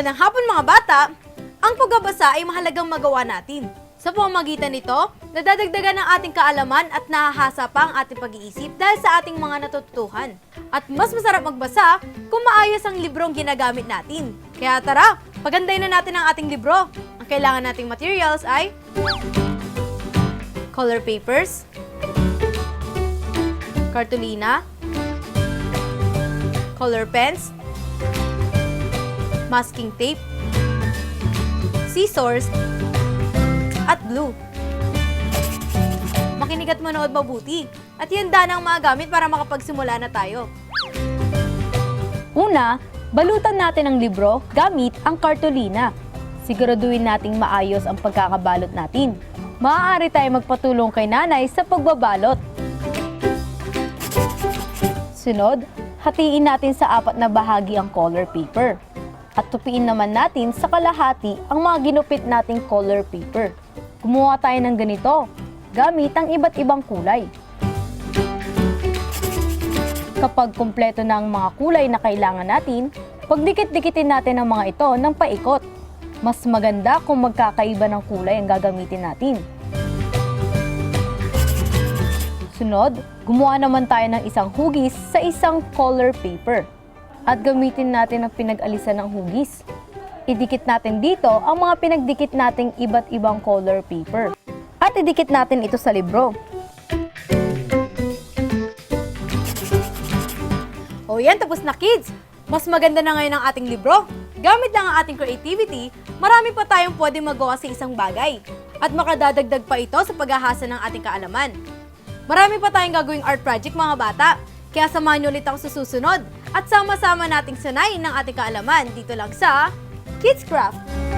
Magandang hapon mga bata! Ang pagbabasa ay mahalagang magawa natin. Sa pamamagitan nito, nadadagdagan ang ating kaalaman at nahahasa pa ang ating pag-iisip dahil sa ating mga natututuhan. At mas masarap magbasa kung maayos ang librong ginagamit natin. Kaya tara, pagandahin na natin ang ating libro. Ang kailangan nating materials ay color papers, cartolina, color pens, masking tape, scissors, at glue. Makinig at manood mabuti at ihanda na ang mga gamit para makapagsimula na tayo. Una, balutan natin ang libro gamit ang kartolina. Siguraduhin nating maayos ang pagkakabalot natin. Maaari tayo magpatulong kay nanay sa pagbabalot. Sunod, hatiin natin sa 4 na bahagi ang color paper. At tupiin naman natin sa kalahati ang mga ginupit nating color paper. Gumawa tayo ng ganito, gamit ang iba't ibang kulay. Kapag kumpleto na ang mga kulay na kailangan natin, pagdikit-dikitin natin ang mga ito ng paikot. Mas maganda kung magkakaiba ng kulay ang gagamitin natin. Sunod, gumawa naman tayo ng isang hugis sa isang color paper. At gamitin natin ang pinag-alisan ng hugis. Idikit natin dito ang mga pinagdikit nating iba't ibang color paper. At idikit natin ito sa libro. O yan, tapos na kids! Mas maganda na ngayon ang ating libro. Gamit lang ang ating creativity, marami pa tayong pwedeng magawa sa isang bagay. At makadadagdag pa ito sa paghahasa ng ating kaalaman. Marami pa tayong gagawing art project mga bata. Kaya samahan niyo ulit ako sa susunod at sama-sama nating sanayin ng ating kaalaman dito lang sa Kids Craft!